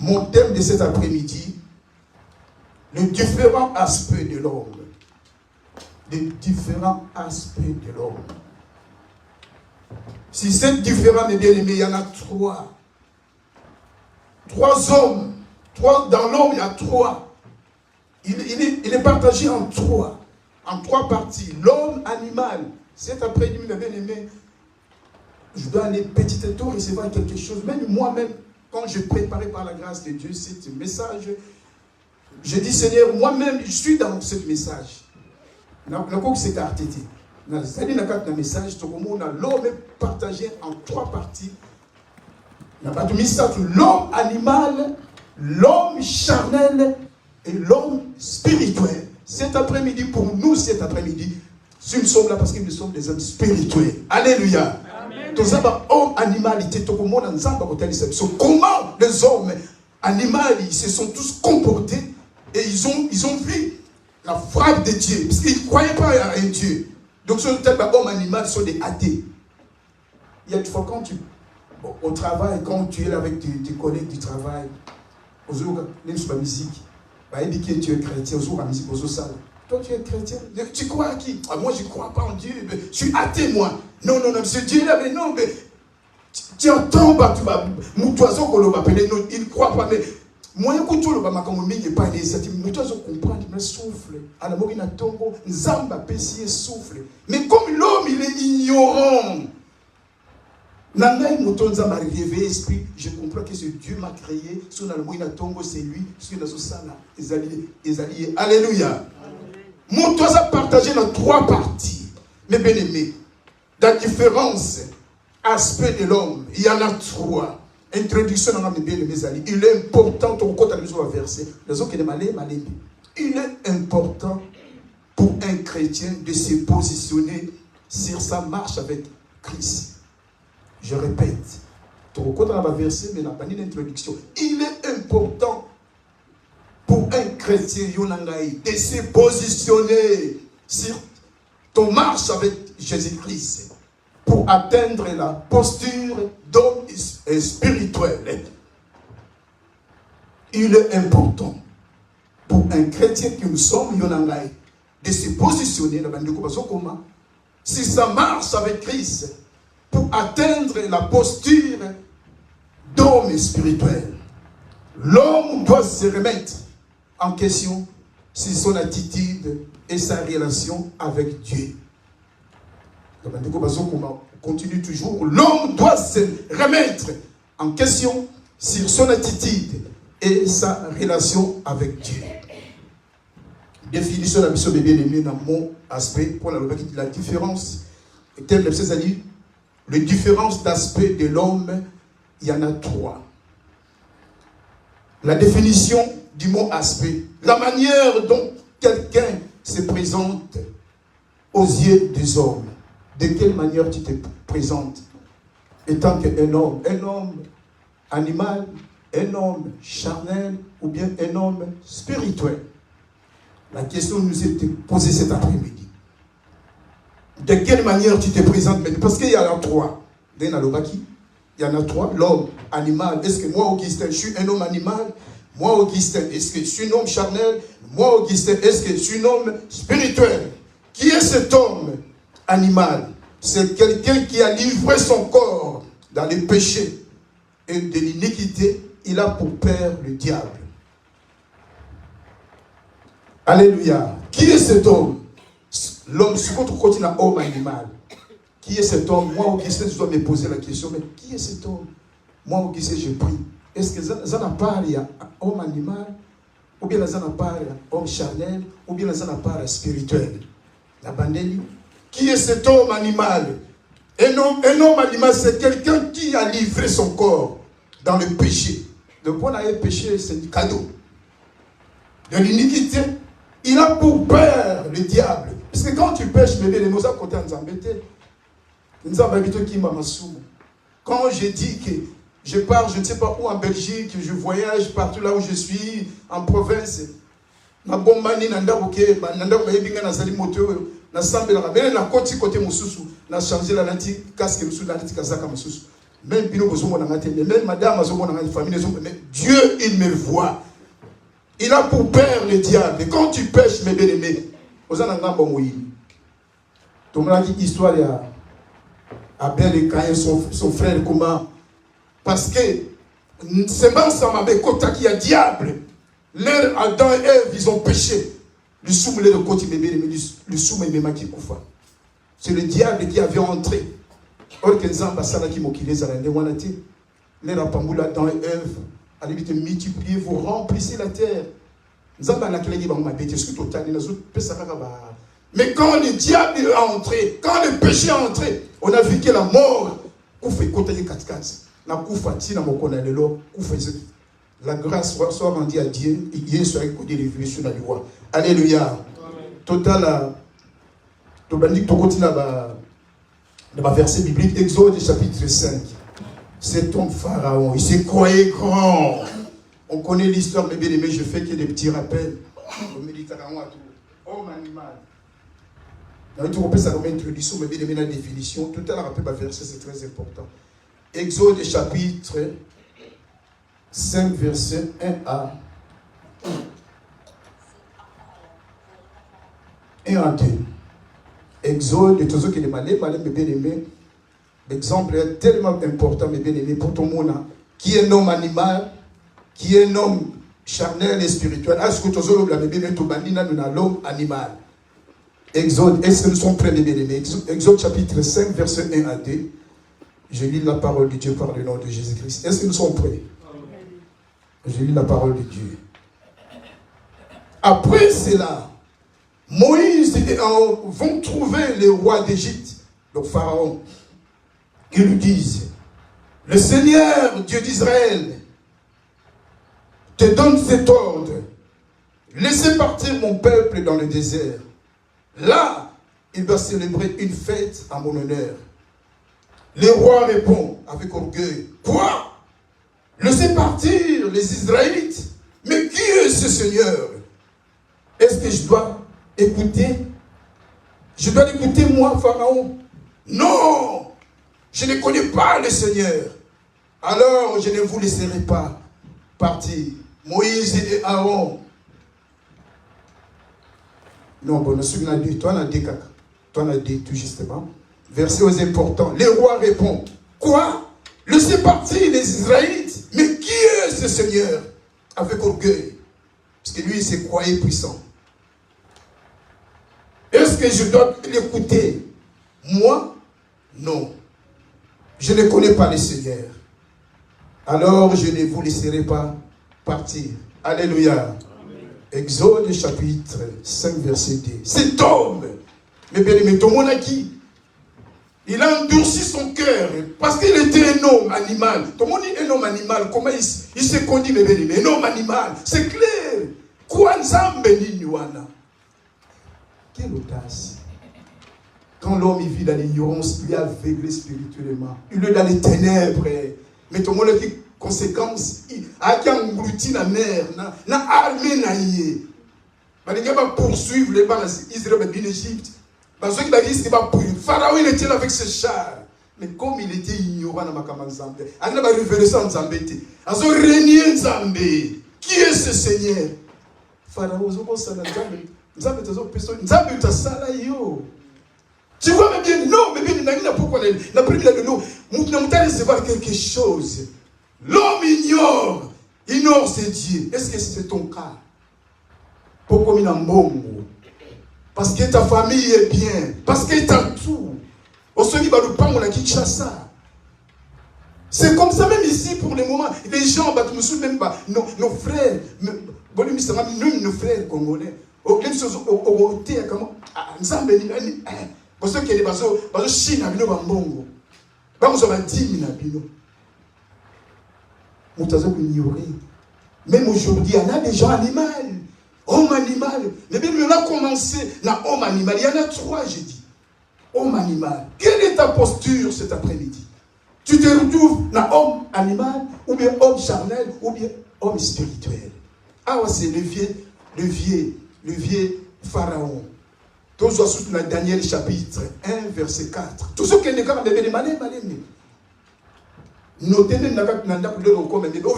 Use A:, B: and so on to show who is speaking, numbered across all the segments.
A: Mon thème de cet après-midi, les différents aspects de l'homme. Les différents aspects de l'homme. Si c'est différent, mes bien-aimés, il y en a trois. Trois hommes. Dans l'homme, il y a trois. Il est partagé en trois parties. L'homme animal. Cet après-midi, mes bien-aimés, je dois aller petit à petit recevoir quelque chose. Même moi-même, quand je préparais par la grâce de Dieu ce message, je dis, Seigneur, moi-même, je suis dans ce message. C'est un message, l'homme est partagé en trois parties. L'homme animal, l'homme charnel et l'homme spirituel. Cet après-midi, pour nous, cet après-midi, nous sommes là parce que nous sommes des hommes spirituels. Alléluia. Homme animalité, comment les hommes animaux se sont tous comportés et ils ont vu la frappe de Dieu, parce qu'ils ne croyaient pas à un Dieu. Donc, ce sont hommes animaux, sont des athées. Il y a une fois quand au travail, quand tu es là avec tes collègues du travail, même sur la musique, tu es chrétien, la musique, toi tu es chrétien, tu crois à qui? Moi je ne crois pas en Dieu, je suis athée moi. Non, ce Dieu là, mais non, mais tu entends, tu vas, mon oiseau qu'on va appeler, non, il ne croit pas, mais moi écoute tout le bas, comme il n'est pas initiative, mon oiseau comprend, il souffle, à la mort il a tombeau, Zamba pessier souffle, mais comme l'homme il est ignorant, je comprends que ce Dieu m'a créé, son amour il a tombé, c'est lui, ce que les alliés, alléluia. Mon toit a partagé dans trois parties, mes bien-aimés. Dans différents aspects de l'homme, il y en a trois. Introduction dans mes bien-aimés alliés. Il est important, ton côté à la maison verset. Il est important pour un chrétien de se positionner sur sa marche avec Christ. Je répète, ton côté à la verset, mais la pas d'introduction. Il est important pour un chrétien de se positionner sur ton marche avec Jésus-Christ pour atteindre la posture d'homme spirituel. Il est important pour un chrétien que nous sommes de se positionner sur sa marche avec Christ pour atteindre la posture d'homme spirituel. L'homme doit se remettre en question sur son attitude et sa relation avec Dieu. On continue toujours. L'homme doit se remettre en question sur son attitude et sa relation avec Dieu. Définition de la mission de bien-aimé dans mon aspect pour la différence. Les différences d'aspect de l'homme, il y en a trois. La définition du mot aspect, la manière dont quelqu'un se présente aux yeux des hommes. De quelle manière tu te présentes étant qu'un homme animal, un homme charnel ou bien un homme spirituel. La question nous est posée cet après-midi. De quelle manière tu te présentes? Parce qu'il y en a trois. Il y en a trois. L'homme animal. Est-ce que moi, Augustin, je suis un homme animal? Moi, Augustin, est-ce que je suis un homme charnel? Moi, Augustin, est-ce que je suis un homme spirituel? Qui est cet homme animal? C'est quelqu'un qui a livré son corps dans les péchés et de l'iniquité. Il a pour père le diable. Alléluia. Qui est cet homme? L'homme, sur votre côté, un homme animal. Qui est cet homme? Moi, Augustin, je dois me poser la question, mais qui est cet homme? Moi, Augustin, je prie. Est-ce que ça n'a pas un homme animal? Ou bien ça n'a pas un homme charnel? Ou bien ça n'a pas un spirituel? La bandeli. Qui est cet homme animal? Un homme animal, c'est quelqu'un qui a livré son corps dans le péché. Donc, on a un péché, c'est du cadeau. De l'iniquité, il a pour père le diable. Parce que quand tu pêches, les mots à côté nous embêter. Quand je dis que je pars, je ne sais pas où en Belgique, je voyage partout là où je suis, en province. Na bombani nanda oké, nanda bayebinga na sali moto na sambela kabele na koti côté mususu, na changer la lanti casque mususu la lanti kazaka mususu. Même même madame, mais Dieu, il me voit. Il a pour père le diable. Et quand tu pêches, mes bien-aimés, vous en avez un bon oui. Tu m'as dit l'histoire de Abel et Caïn, son frère, comment? Parce que c'est pas ça, ma belle, quand il y a diable, l'air Adam et Ève, ils ont péché. Le soum, le côté, le soum, il m'a dit koufa. C'est le diable qui avait entré. Or, que nous avons ça qui m'a dit, les rapamboula Adam et Ève, allez vite multiplier, vous remplissez la terre. Nous avons la clé qui va m'habiter, ce que tout le temps, mais quand le diable est entré, quand le péché est entré, on a vu que la mort, la grâce soit rendue à Dieu, et soit délivré sur la loi. Alléluia. Total, tu continues dans le verset biblique, Exode chapitre 5. Cet homme pharaon, il s'est croyé grand. On connaît l'histoire, mais bien aimé, je fais que des petits rappels. Au Méditerranée, homme animal. Tu repères ça comme introduction, mais bien aimé la définition. Tout à l'heure, rappel, verset, c'est très important. Exode chapitre 5, verset 1 à 2. Exode, tout ce qui est malin, mais bien aimé. L'exemple est tellement important, mais bien aimé, pour tout le monde, qui est un homme animal, qui est un homme charnel et spirituel. Est-ce que tu as bien aimé, tout l'homme animal? Exode, est-ce que nous sommes prêts, bien aimés? Exode chapitre 5, verset 1 à 2. Je lis la parole de Dieu par le nom de Jésus-Christ. Est-ce que nous sommes prêts? Je lis la parole de Dieu. Après cela, Moïse et Aaron vont trouver le roi d'Égypte, donc Pharaon. Ils lui disent, le Seigneur, Dieu d'Israël, te donne cet ordre. Laissez partir mon peuple dans le désert. Là, il va célébrer une fête à mon honneur. Le roi répond avec orgueil, quoi? Laissez partir les Israélites? Mais qui est ce Seigneur? Est-ce que je dois écouter? Je dois l'écouter moi, Pharaon? Non! Je ne connais pas le Seigneur. Alors, je ne vous laisserai pas partir. Moïse et Aaron. Non, bon, on a dit, toi, on a dit, toi, on a dit tout justement. Verset aux importants. Le roi répond, quoi? Laissez partir les Israélites? Mais qui est ce Seigneur? Avec orgueil. Parce que lui, il s'est croyé puissant. Est-ce que je dois l'écouter? Moi? Non. Je ne connais pas le Seigneur. Alors, je ne vous laisserai pas partir. Alléluia. Amen. Exode chapitre 5, verset 2. Cet homme, mais bien aimé, tout le monde a qui? Il a endurci son cœur parce qu'il était un homme animal. Tout le monde dit un homme animal. Comment il s'est conduit, mais bien aimé? Un homme animal. C'est clair. Quoi nzambe ni wana? Quelle audace. Quand l'homme vit dans l'ignorance, il est aveuglé spirituellement. Il est dans les ténèbres. Mais tout le monde a dit conséquence. Il a englouti la mer. Il a armé la yé. Il va poursuivre les balles Israël en Égypte. Pharaon, il était là avec ses chars. Mais comme il était ignorant dans Makamanzambe, il a révélé ça en Zambé. Il a régné Zambé. Qui est ce Seigneur? Pharaon, tu vois, mais bien, non, mais bien, pourquoi la première de l'eau, nous devons recevoir quelque chose. L'homme ignore ses dieux. Est-ce que c'est ton cas? Pourquoi il y a un bon mot? Parce que ta famille est bien. Parce que tu as tout. Au sol, il va le prendre, on a quitté ça. C'est comme ça, même ici, pour le moment. Les gens, je me souviens même pas. Nos frères, nos frères congolais, quelque chose au thé, comment? Parce que les bateaux, Chine a bien bambongo. Nous avons 10 000 habitants. Nous avons ignoré. Même aujourd'hui, il y en a des gens animaux. Homme animal. Mais bien, on a commencé dans homme animal. Il y en a 3, j'ai dit. Homme animal. Quelle est ta posture cet après-midi? Tu te retrouves dans homme animal, ou bien homme charnel, ou bien homme spirituel. Ah, c'est le vieux Pharaon. Tous dans Daniel chapitre 1, verset 4. Tout ce qui est de malin. Notez même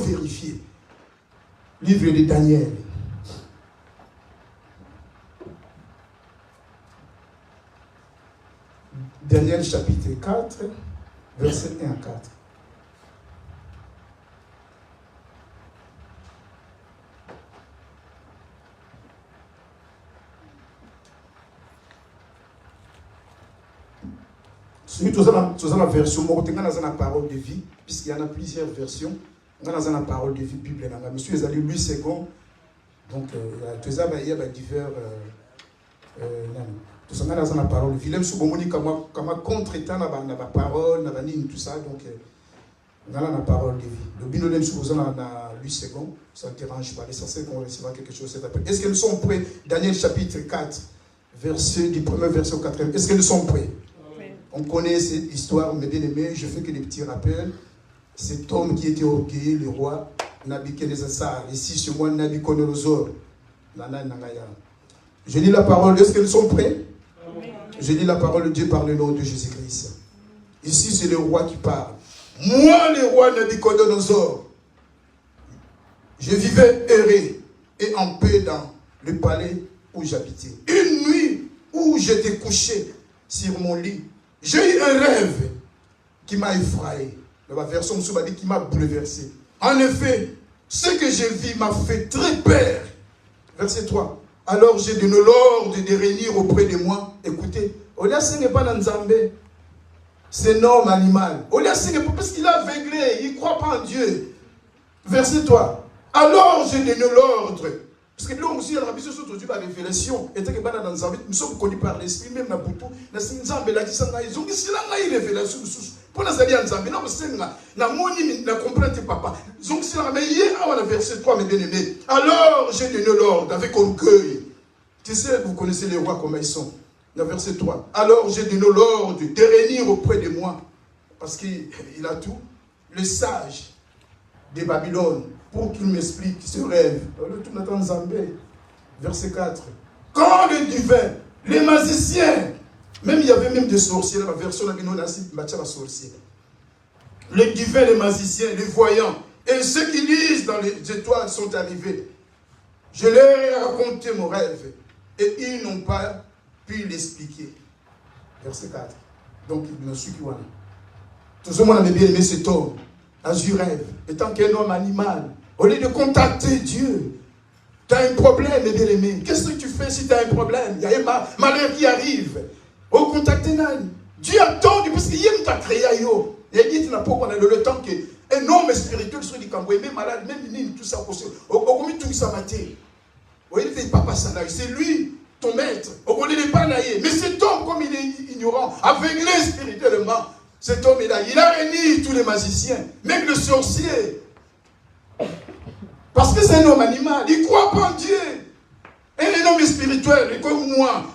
A: vérifier. Livre de Daniel. Daniel chapitre 4, verset 1 à 4. Celui qui a la version, on a la parole de vie, puisqu'il y en a plusieurs versions. On a la parole de vie, Bible. Monsieur Ezali, Louis II. Donc, il y a divers. Tout ça, on a la parole de vie. Même si on a contre-état, on a la parole, on a tout ça. Donc, on a la parole de vie. Le binôme, si on a Louis II, ça ne dérange pas. L'essentiel qu'on recevra quelque chose cet après. Est-ce que nous sommes prêts? Daniel chapitre 4, du premier verset au 4e. Est-ce que nous sommes prêts? On connaît cette histoire, mes bien-aimés, je fais que des petits rappels. Cet homme qui était orgueilleux, le roi Nabuchodonosor, ici sur moi, Nabuchodonosor. Je lis la parole, est-ce que nous sommes prêts? Je lis la parole de Dieu par le nom de Jésus-Christ. Ici, c'est le roi qui parle. Moi, le roi Nabuchodonosor, je vivais heureux et en paix dans le palais où j'habitais. Une nuit où j'étais couché sur mon lit, j'ai eu un rêve qui m'a effrayé. La version m'a dit qui m'a bouleversé. En effet, ce que j'ai vu m'a fait très peur. Verset 3. Alors j'ai donné l'ordre de réunir auprès de moi. Écoutez, Olia ce n'est pas dans Nzambé. C'est un homme animal. Olia ce n'est pas parce qu'il est aveuglé. Il ne croit pas en Dieu. Verset 3. Alors j'ai donné l'ordre. Parce que là aussi, il y a la révélation. Et nous sommes connus par l'esprit, même dans Boutou. Nous sommes révélation. Pour nous aller en Zambie, nous sommes compris papa. Donc, c'est la verset 3, mes bien-aimés. Alors j'ai donné l'ordre avec orgueil. Tu sais, vous connaissez les rois comment ils sont. Le verset 3. Alors j'ai donné l'ordre de réunir auprès de moi. Parce qu'il a tout. Le sage de Babylone. Pour qu'il m'explique ce rêve. Verset 4. Quand le divin, les magiciens, même il y avait même des sorciers, la version de la sorcier. Les divins, les magiciens, les voyants, et ceux qui lisent dans les étoiles sont arrivés. Je leur ai raconté mon rêve, et ils n'ont pas pu l'expliquer. Verset 4. Donc, il ne suit pas. Tout le monde avait bien aimé cet homme. Azur rêve, étant qu'un homme animal. Au lieu de contacter Dieu, tu as un problème, mes bien-aimés. Qu'est-ce que tu fais si tu as un problème? Il y a un malheur qui arrive. Au contacter Nani. Dieu attend, parce qu'il t'a créé. Il dit, tu n'as pas le temps qu'un homme spirituel soit du Camboué, même malade, même tout ça. Au tout ça maté. C'est lui, ton maître. Mais cet homme, comme il est ignorant, aveuglé spirituellement, cet homme, il a réuni tous les magiciens, même le sorcier. Parce que c'est un homme animal, il ne croit pas en Dieu. Et un homme spirituel, comme moi,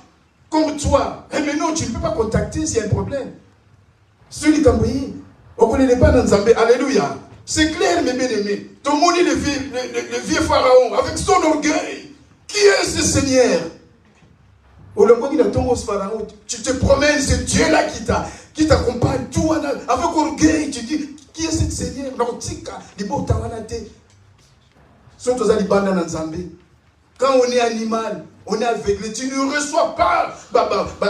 A: comme toi. Et maintenant, tu ne peux pas contacter s'il y a un problème. Celui qui a envoyé, on ne connaît pas dans Zambé. Alléluia. C'est clair, mes bien-aimés. Ton monde, le vieux pharaon, avec son orgueil. Qui est ce Seigneur? Au moment où il a tombé au pharaon, tu te promènes, c'est Dieu-là qui t'accompagne. Tout avec orgueil, tu dis, qui est ce Seigneur? Quand on est animal, on est aveuglé, tu ne reçois pas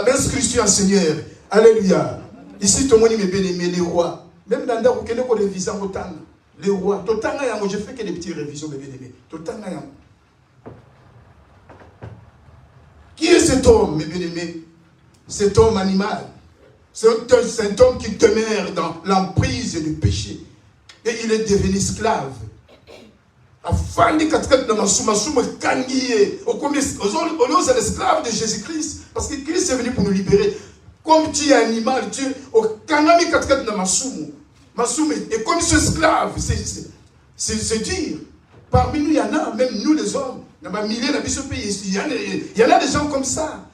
A: l'inscription, Seigneur. Alléluia. Ici, tout le monde est bien aimé, les rois. Même dans le cas où les rois, je fais que des petites révisions, mes bien aimés. Qui est cet homme, mes bien aimés? Cet homme animal. C'est un homme qui demeure dans l'emprise du péché. Et il est devenu esclave. Afin de c'est l'esclave de Jésus-Christ. Parce que Christ est venu pour nous libérer. Comme tu es animal, tu es au kanami de Masumu. Et comme ce esclave, c'est dire. Parmi nous, il y en a, même nous les hommes. Il y en a des gens comme ça.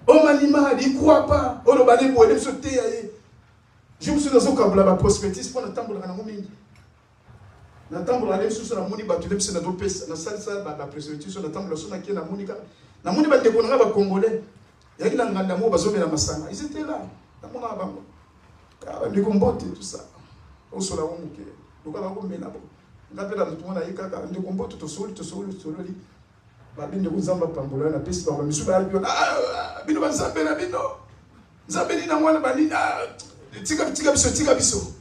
A: Homme animal, il ne croit pas. Je me suis dans un cas de la prospective pour attendre la moumine. Natambula les sous la moni batu même c'est notre pèse na salsa ba présentation natambula sona qui na moni ka na moni ba déconner ba congolais ya kila nganda mo bazomela masanga ils étaient là na mona bango ka ba combattre tout ça au sola au muke donc ala ko mena bo ngapela mutu mona yikaka ndeko mboto to soli li ba binde ko nzamba pambola na pesi ba misu ba albi bino ba nzambe na bino nzambe ni na mwana ba ni tika biso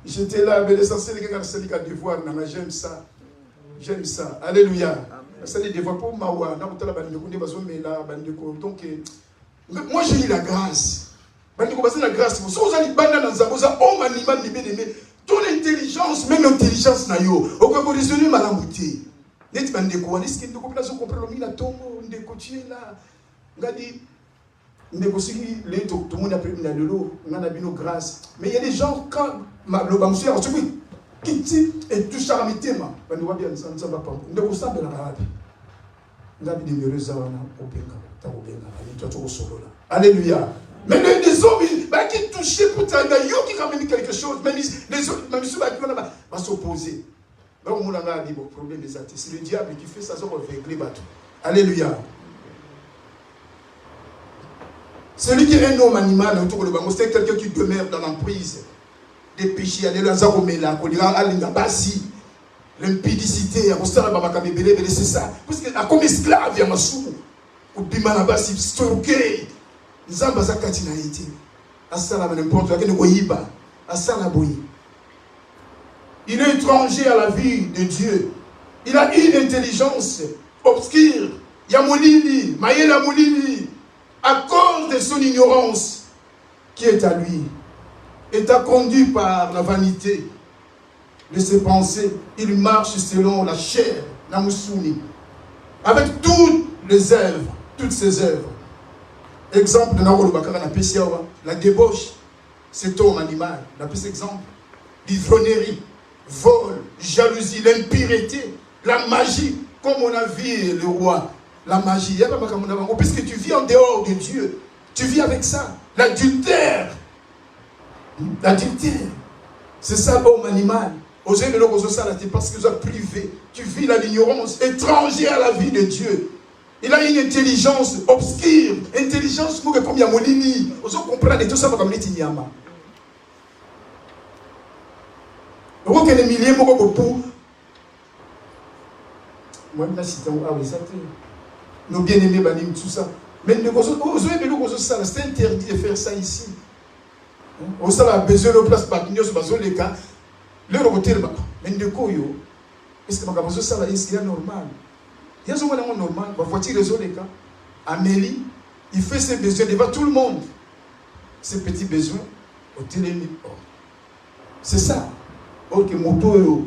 A: j'étais là mais l'essentiel que c'est le devoir na j'aime ça alléluia c'est le devoir pour mawa na kutala ba ndeko ndi bazo mela ba ndeko donc moi j'ai eu la grâce ba ndeko bazo la grâce so ozali banda na nzambo za homme animal ni bien-aimé ton intelligence même intelligence na yo okoko raisonner malamuté net ba ndeko wani ski ndeko pina so comprendre mina tongo ndeko tu es là ngadi ndeko siki les tout le monde a pris na lelo ngana bino grâce mais il y a des gens quand le bamsu a subi kiti et tout ça mitema ba ndeko bien nzamba pa ndeko sambe na rabi ngabi de mereza wana openga ta openga ni to to solo là alléluia mais les hommes bah qui touchent pour t'aider yo qui ramène quelque chose mais les autres même si va s'opposer donc mon a dit bon problème des athées c'est le diable qui fait ça ça va régler bateau alléluia celui qui est un homme animal autour de bango c'est quelqu'un qui demeure dans l'emprise des péchés alléluia ça comme là qu'on dira alinga basi l'impudicité à costara baba kabebele c'est ça parce que comme esclave ya masumu ubimana basi stocké nzamba zakati na iti asala n'importe quoi ko yiba asala boyi. Il est étranger à la vie de Dieu. Il a une intelligence obscure. Yamolini, Maïla Molini, à cause de son ignorance qui est à lui, est conduit par la vanité de ses pensées. Il marche selon la chair, la moussouni, avec toutes ses œuvres. Exemple de Narolo Bakara na Pesiawa, la débauche, c'est homme animal. La plus exemple, l'ivrognerie, vol, jalousie, l'impureté, la magie, comme on a vu le roi, la magie. Puisque tu vis en dehors de Dieu, tu vis avec ça. L'adultère, c'est ça l'homme animal. Parce que tu as privé, tu vis dans l'ignorance, étranger à la vie de Dieu. Il a une intelligence obscure, intelligence comme il y a Molini. Vous comprenez tout ça comme les Tignama. Vous voyez que les milliers de beaucoup. Moi, je suis nos bien-aimés banim tout ça. Mais c'est interdit de faire ça ici. On a besoin de place pour les cas. Le hôtel, mais de quoi est-ce que ça est normal? Il y a un moment normal, la voiture résout les cas. Amélie, il fait ses besoins devant tout le monde. Ses petits besoins, au téléphone. C'est ça. Ok, moto,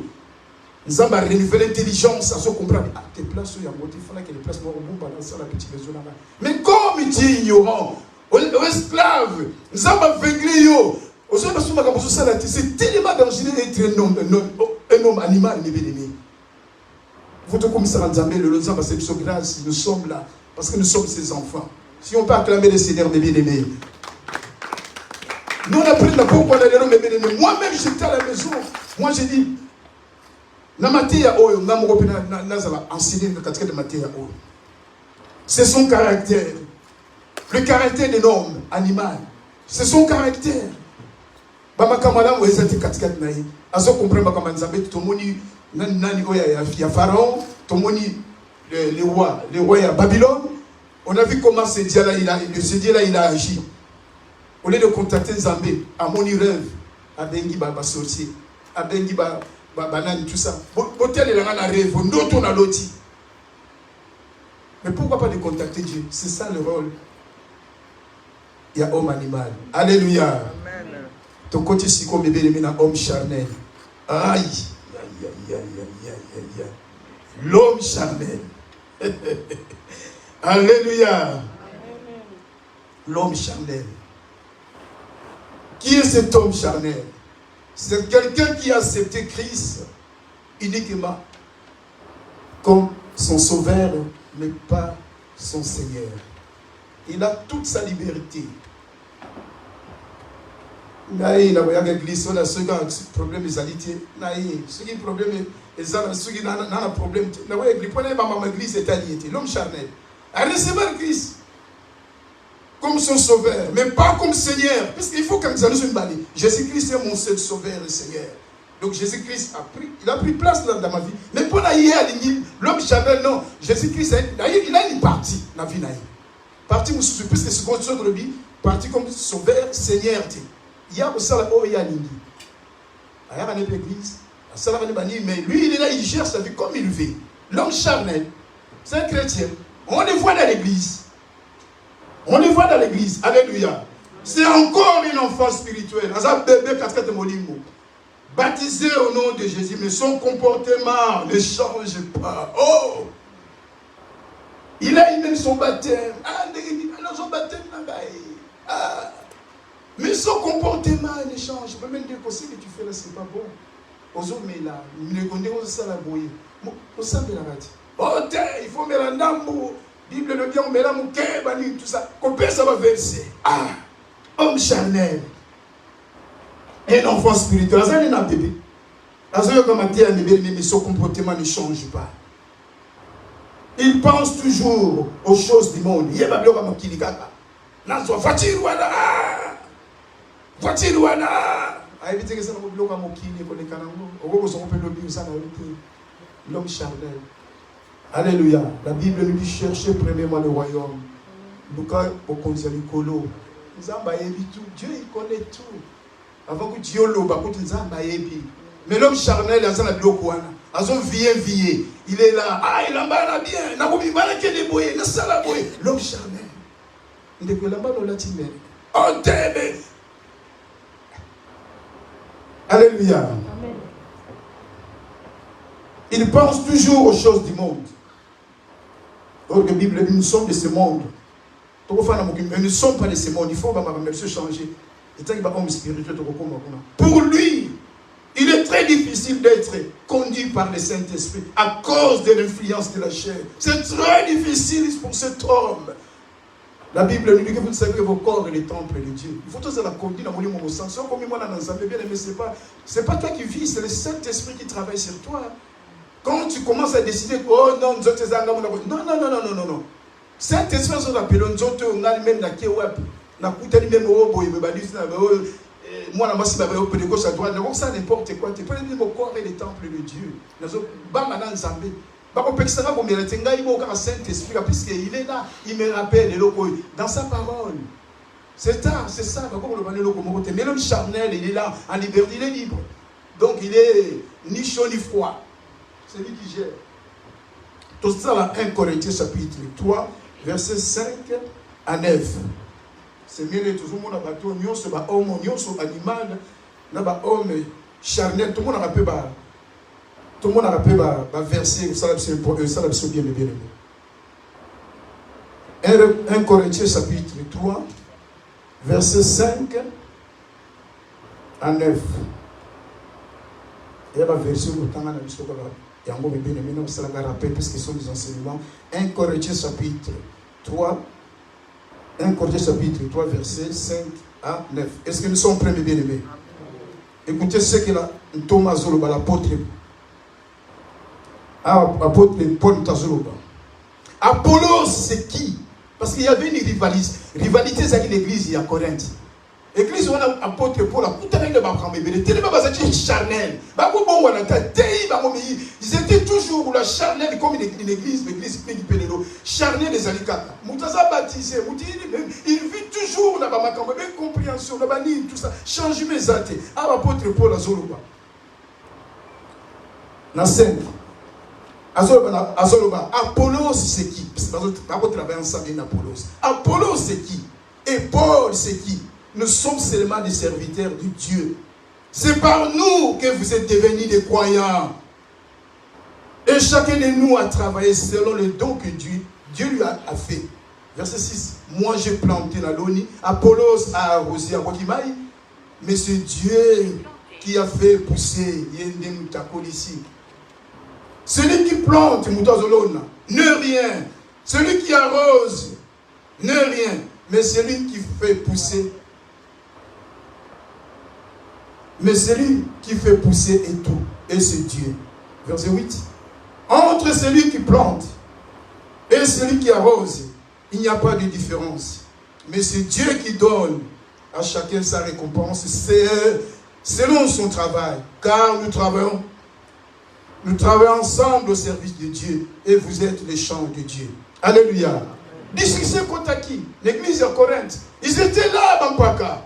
A: nous avons renouvelé l'intelligence, à se comprendre. Ah, tes places, il y a moto, il faut que les places soient balancer la petite besoin là-bas. Mais comme il dit ignorant, aux esclaves, nous avons aveuglé. C'est tellement dangereux d'être un homme animal, mes bien-aimés. Votre commissaire Nzambe, le Nzamba, c'est une grâce, nous sommes là, parce que nous sommes ses enfants. Si on peut acclamer le Seigneur, mes bien-aimés. Nous, on a pris la pourquoi on a mes bien-aimés. Moi-même, j'étais à la maison. Moi, j'ai dit, c'est son caractère. Le caractère de l'homme animal. C'est son caractère. Bamakamala, vous êtes katikati naï. Azo comprendre comment Nzambe, tout le monde. Il y a Pharaon, le roi à Babylone. On a vu comment ce Dieu-là il a agi. Au lieu de contacter Nzambe, à mon rêve, à Bengi Baba sorcier, à Bengi Banane, tout ça. Hôtel il a un rêve, d'autres on a l'autre. Mais pourquoi pas de contacter Dieu? C'est ça le rôle. Il y a homme animal. Alléluia. Amen. Ton côté, c'est comme bébé, il y a homme charnel. Aïe. L'homme charnel. Alléluia. L'homme charnel. Qui est cet homme charnel? C'est quelqu'un qui a accepté Christ uniquement comme son sauveur, mais pas son Seigneur. Il a toute sa liberté. Naïe, la voyage l'église, on a ce problème des alités. Naïe, ce qui est problème, ceux qui n'ont pas de problème. La voyage l'église, prenez ma l'église est alliée. L'homme charnel a recevoir Christ. comme son sauveur, mais pas comme Seigneur. Parce qu'il faut que nous allions une balle. Jésus-Christ est mon seul sauveur et Seigneur. Donc Jésus-Christ a pris place dans ma vie. Mais pour la hier, l'homme Chavel, non. Jésus-Christ, il a une partie dans la vie. Partie, puisque c'est comme ça de la vie, partie comme sauveur, Seigneur. Il y a aussi la il y a l'Indi. Il y a l'église. Mais lui, il est là, il gère sa vie comme il veut. L'homme charnel, c'est un chrétien. On le voit dans l'église. On le voit dans l'église. Alléluia. C'est encore un enfant spirituel. Un bébé 4 molimbo. Baptisé au nom de Jésus, mais son comportement ne change pas. Oh! Il a même son baptême. Son baptême, mais son comportement ne change. Je peux même dire que ce que tu fais là, c'est pas bon. Aux hommes là, il faut mettre un amour. Bible le dit, on met l'amour, tout ça. Combien ça va verser? Ah! Homme charnel. Un enfant spirituel. Ça, il a un bébé. Mais son comportement ne change pas. Il pense toujours aux choses du monde. Il y a pas de l'homme charnel. Alléluia. La Bible nous dit chercher premièrement le royaume. Dieu il connaît tout. Avant que Dieu mais l'homme charnel, il est là. Ah, il en va bien. L'homme charnel. Il est là. Alléluia. Amen. Il pense toujours aux choses du monde. Donc la Bible dit, nous sommes de ce monde. Mais nous ne sommes pas de ce monde. Il faut se changer. Pour lui, il est très difficile d'être conduit par le Saint-Esprit à cause de l'influence de la chair. C'est très difficile pour cet homme. La Bible nous dit que vous savez que vos corps est le temple de Dieu. Il faut tous la conduire dans mon sens. Comme moi, c'est pas toi qui vis, c'est le Saint-Esprit qui travaille sur toi. Quand tu commences à décider que, oh non, nous autres, non. Saint-Esprit, nous appelons nous autres, on a même la kéwap. Moi, de gauche à droite, ça n'importe quoi. Tu peux dire mon corps est le temple de Dieu. Puisqu'il est là, il me rappelle dans sa parole. C'est ça. Mais l'homme charnel, il est là, en liberté, il est libre. Donc il est ni chaud ni froid. C'est lui qui gère. Tout ça, là, 1 Corinthiens chapitre 3, versets 5 à 9. C'est mieux de tout le monde a battu, nous sommes homme, nous sommes animal, nous sommes homme charnel, tout le monde a rappelé, verset, ça c'est bien aimé. 1 Corinthiens chapitre 3, verset 5 à 9. Il y a une version où il y a un mot bien aimé, nous allons rappeler puisque ce sont des enseignements. 1 Corinthiens chapitre 3. 1 Corinthiens chapitre 3, verset 5 à 9. Est-ce que nous sommes prêts, mes bien-aimés? Écoutez ce que Thomas Zoloba, l'apôtre Paul Tazoloba. Apollos, c'est qui? Parce qu'il y avait une rivalité avec l'église à Corinthe. L'église, on a apôtre Paul, charnel. Ils étaient toujours la charnel comme une église charnel des alikata. Moutaza baptisé, il vit toujours dans la compréhension, tout ça. Change mes athées. Apôtre Paul Azoloba. La scène. Azoloba. Apollos, c'est qui? Parce que travailler ensemble avec Apollos. Apollos, c'est qui? Et Paul, c'est qui? Nous sommes seulement des serviteurs de Dieu. C'est par nous que vous êtes devenus des croyants. Et chacun de nous a travaillé selon le don que Dieu lui a fait. Verset 6. Moi j'ai planté la loni, Apollos a arrosé à Wakimaï, mais c'est Dieu qui a fait pousser Yendem Takol ici. Celui qui plante Moutazolona, ne rien. Celui qui arrose, ne rien. Mais celui qui fait pousser. Mais celui qui fait pousser est tout. Et c'est Dieu. Verset 8. Entre celui qui plante et celui qui arrose, il n'y a pas de différence. Mais c'est Dieu qui donne à chacun sa récompense, c'est selon son travail. Car nous travaillons ensemble au service de Dieu. Et vous êtes les champs de Dieu. Alléluia. Discussion contre qui? L'église de Corinthe. Ils étaient là, Bampaka.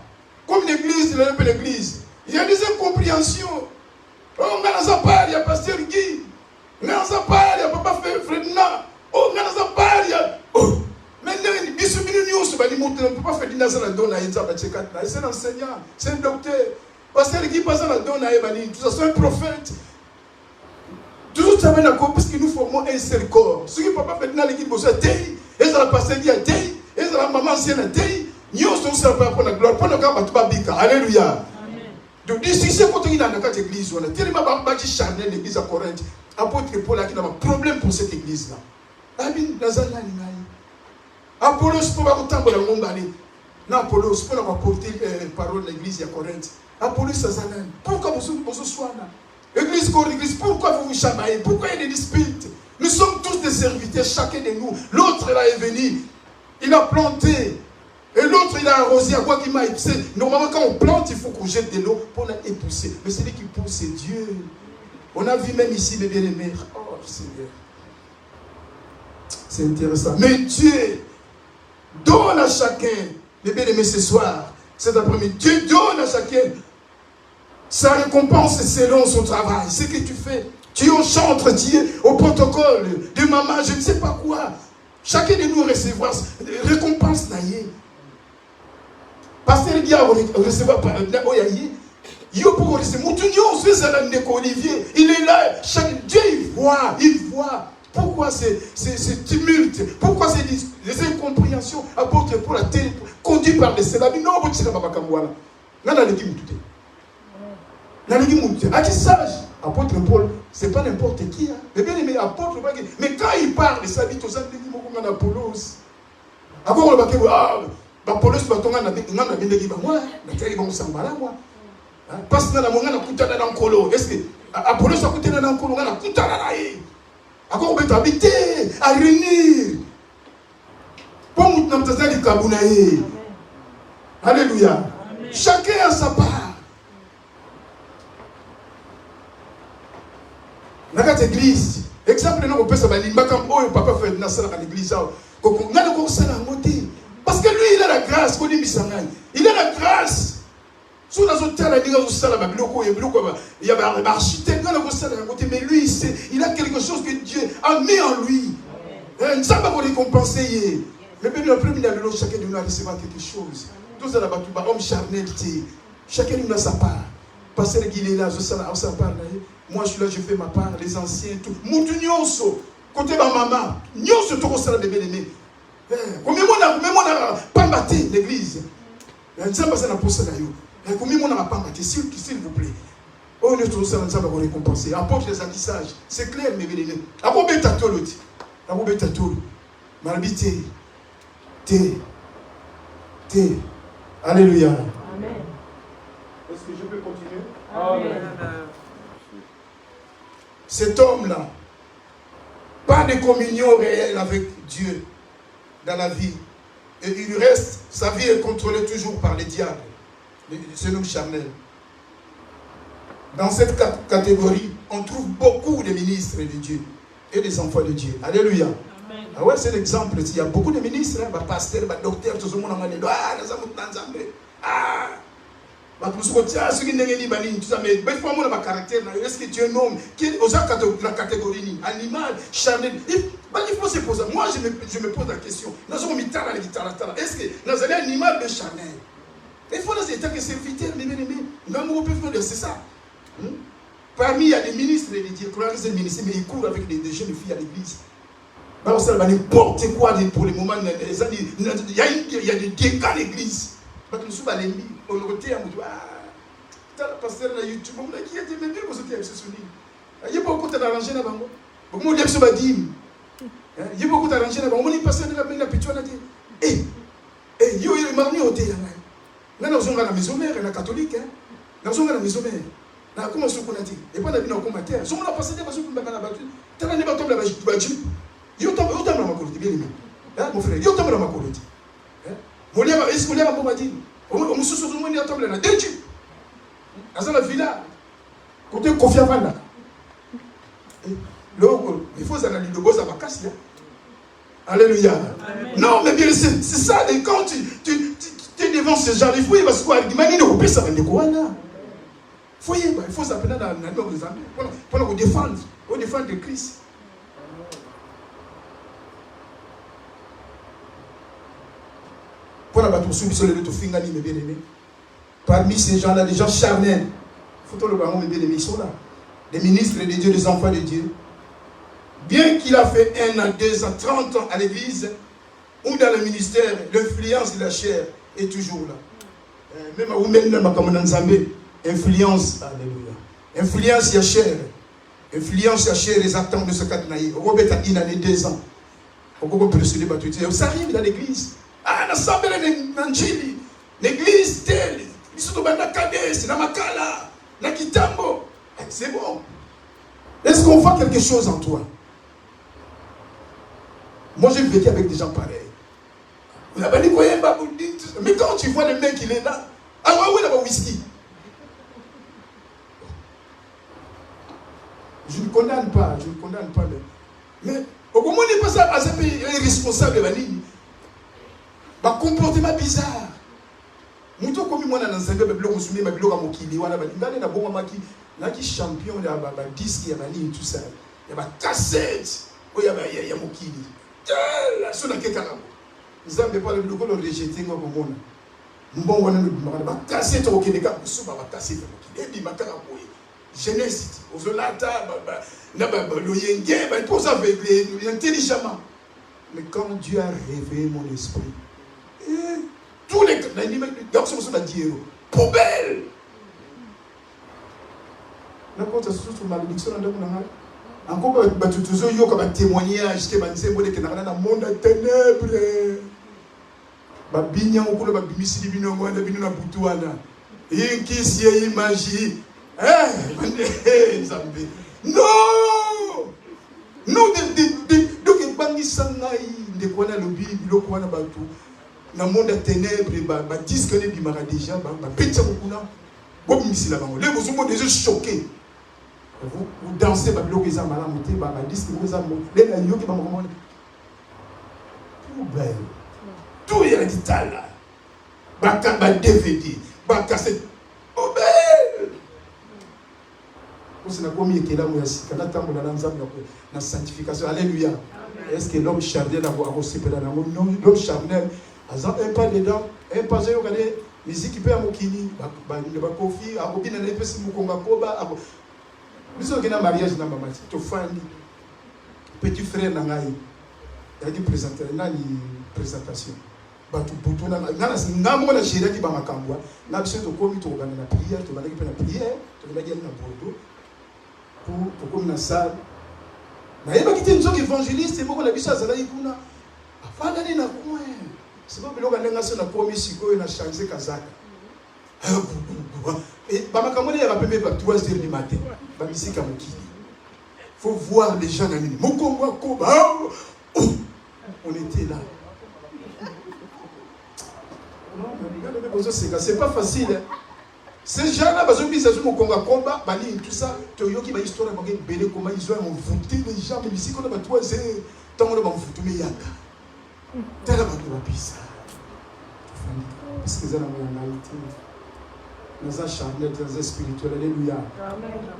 A: Comme l'église, l'église. Il y a des incompréhensions. Oh, mais on n'a pas, il y a pasteur Guy. Mais on n'a pas, il y a papa Fredna. Oh, mais on n'a pas, il y a... Oh. Maintenant, on ne peut pas faire du Nazar à Dona. C'est un enseignant, c'est un docteur. Pasteur Guy passe à la Dona, tout ça, c'est un prophète. Toujours ça mène à quoi? Parce que nous formons un seul corps. Ce qui ne peut pas faire dans l'équipe, c'est Dei. Et ça la pasteur Guy a Dei. Et ça la maman ancienne a Dei. Nous sommes ça pour la gloire. Pour le cas, tu vas bika. Alléluia. Donc, si c'est quand on est dans notre église, on a tellement bâti charnel l'église à Corinthe. Apôtre Paul a un problème pour cette église-là. Amin, Nazala, Apollos, pour autant pour la Mombali. Non, Apollos, pour apporter parole de l'église à Corinthe. Apollos, Sazanan. Pourquoi vous soyez là? Église, pourquoi vous vous chamaillez? Pourquoi il y a des disputes? Nous sommes tous des serviteurs, chacun de nous. L'autre là est venu, il a planté. Et l'autre il a arrosé à quoi qu'il m'a époussé. Normalement quand on plante, il faut qu'on jette de l'eau pour l'épousser. Mais celui qui pousse, c'est Dieu. On a vu même ici, mes bien-aimés. Oh Seigneur. C'est intéressant. Mais Dieu donne à chacun, mes bien-aimés ce soir, cet après-midi, Dieu donne à chacun sa récompense selon son travail. Ce que tu fais, tu enchantes Dieu au protocole de maman, je ne sais pas quoi. Chacun de nous recevra récompense naïe. Pasteur Dia recevoir Oyaye. Yo pour recevoir Olivier, il est là. Dieu il voit. Pourquoi ces tumultes? Pourquoi ces incompréhensions? Apôtre pour la télé, conduit par des célèbres. Non, vous ne savez pas comment là. Là, dans l'équipe, tout est. Dans l'équipe, sage. Apôtre Paul, c'est pas n'importe qui. Hein. Mais bien aimé, apôtre, mais quand il parle de sa vie, tout ça, il dit comme Apollos. Avant, on va dire, Apollos, va tomber dans la vie, moi, moi. Parce que dans la couta dans le colo. Est-ce que Apollos a coûté dans le colo, dans la couta dans la vie. Encore on peut habiter, à réunir. Pour nous, nous avons Kabounaï. Alléluia. Chacun a sa part. Dans cette église, exemple, nous on peut savoir, papa fait dans l'église. Parce que lui, il a la grâce. Il a la grâce. Si on a il y a un architecte, mais lui, il a quelque chose que Dieu a mis en lui. Il ne sait pas qu'on récompenser. Mais bien, le premier, chacun de nous a recevoir quelque chose. Tout ça, homme charnel, chacun de nous a sa part. Pasteur Guy est là, je sais sa part. Moi, je suis là, je fais ma part, les anciens, tout. Moutounionso, côté ma maman, nyonso, tout ça, les bien-aimés. Combien on a pas battu l'église? Je ne sais pas si on a posé là. Combien on n'a pas battu, s'il vous plaît. On est tous ensemble pour récompenser. Apporte les atissages. C'est clair, mes bien-aimés. Apporte les tatouages. Apporte les tatouages. Malbité. Té. Alléluia. Amen. Est-ce que je peux continuer? Amen. Cet homme-là, pas de communion réelle avec Dieu dans la vie. Et il reste, sa vie est contrôlée toujours par les diables. C'est nous charnel. Dans cette catégorie, on trouve beaucoup de ministres de Dieu et des enfants de Dieu. Alléluia. Amen. Ah ouais, c'est l'exemple. Il y a beaucoup de ministres, pasteurs, docteurs, tout le monde en dit, mais il faut avoir un caractère. Est-ce que tu es un homme qui est dans la catégorie animal, charnel? Il faut se poser. Moi, je me pose la question. Est-ce que nous avons un animal de charnel? Il faut dans état que serviteur, mes bien-aimés. C'est ça. Parmi, il y a des ministres et des diacres, mais ils courent avec des jeunes filles à l'église. N'importe quoi pour le moment. Il y a des dégâts à l'église. Nous sommes à l'ennemi. On le retient. Tu as le pasteur sur YouTube. On a qui était même bien pour ce qui est soutenu. Il y a beaucoup d'arrangés là-bas. Beaucoup de gens il y a beaucoup d'arrangés là-bas. On est passé de la petite. Il y a eu marni au thé. Nous sommes à la maison mère, la catholique. Nous sommes à la maison mère. Comment est-ce qu'on a dit? Et pas la vie dans le commentaire. Si on a passé des choses comme la battu, tu n'as pas tombé la battu. Il y a un homme à ma côté, bien aimé. Mon frère, il y a un homme à ma côté. Est-ce qu'on y a un bon matin? On me soucie tout le monde à table là. Deux types. Dans la villa. Côté Kofi Avanda. Il faut analyser le boss à ma casse là. Alléluia. Amen. Non, mais bien c'est ça. Et quand tu es devant ce genre, il faut y avoir quoi? Il faut s'appeler dans la norme des amis. Pour défendre le Christ. Pour la battre sur le fingani, mes bien-aimés. Parmi ces gens-là, les gens charnels, faut le baron, mes bien-aimés, ils sont là. Les ministres de Dieu, les enfants de Dieu. Bien qu'il a fait 1 an, 2 ans, 30 ans à l'église, ou dans le ministère, l'influence de la chair est toujours là. Même à vous-même, comme dans Zambé, influence, alléluia. Influence la chair. Influence la chair, les attentes de ce cadre-là. Robert a dit, 2 ans. Ça arrive dans l'église. Ah, l'assemblée de l'église telle, ils sont dans la Kades, dans Makala, dans Kitambo. C'est bon. Est-ce qu'on voit quelque chose en toi? Moi, j'ai vécu avec des gens pareils. Mais quand tu vois le mec, il est là. Ah, où est le whisky? Je ne condamne pas, mais au moment où il est passé à ce pays, il est responsable de la ligne. Un comportement bizarre. Muto comme moi dans Zambie, mais bloc musumé, mais bloc à Mokili, wana ba ngale na bongo maki, na ki champion ya ba disque ya bani tout ça. Ya ba cassette, o ya Mokili. La so na kekala. Zambie pas le bloc le rejeter ngoko mona. Mbongo wana ba cassette o keneka so ba cassette Mokili. Ebi makala boy. Jeunesse, ozolata na ba loyenge, ba tout ça aveuglé, intelligemment. Mais quand Dieu a réveillé mon esprit, tous les garçons sont dit poubelle. N'importe quoi, malédiction encore toujours yo comme témoignage que banze mole que na monde ténèbres. Ba binya okolo ba bimisili bino ngwana bino na butuana. Inkisi ye magie. Nzambe. Non! Non donc bangi sangai de kwana lobi biloko wana batu. Dans le monde des ténèbres, ils disent que les bimara déjà, ils pètent beaucoup. Les gens déjà choqués. Vous dansez, ils disent que vous avez poubelle. Tout est dit là. Baka DVD, baka c'est poubelle. C'est la sanctification. Alléluia. Est-ce que l'homme charnel a reçu l'homme charnel? Un pas dedans, un pas de regarder, musique qui peut à Mokini, Bakofi, à Robin, à l'épée, Mukonga Koba, nous sommes en mariage dans ma mati, tu fais petit frère Nangaï, il a dit présentation. Batu Boutou, Namo la gérée qui va m'accompagner, n'a besoin de commis, tu regardes la prière, tu vas aller faire la prière, tu vas aller dans Bordeaux, pour comme la salle. Mais il va quitter une zone évangéliste, et moi, on a vu ça, ça l'a dit, avant d'aller dans le coin. C'est pas que l'on a commis si on a changé Kazaka. Et Bamakamone a rappelé à 3h du matin. Bamisika Mokili. Il faut voir les gens dans l'île. Mokongo Koba. On était là. C'est pas facile. Ces gens-là, ils ont Mokongo Koba, Bali, tout ça. Toyoki, ma histoire, comment ils ont voté les gens. Mais ici, on a 3h. Tant qu'on a voté les gens. Tel est bizarre. Parce que c'est la réalité. Nous avons charnel, nous avons spirituel. Alléluia.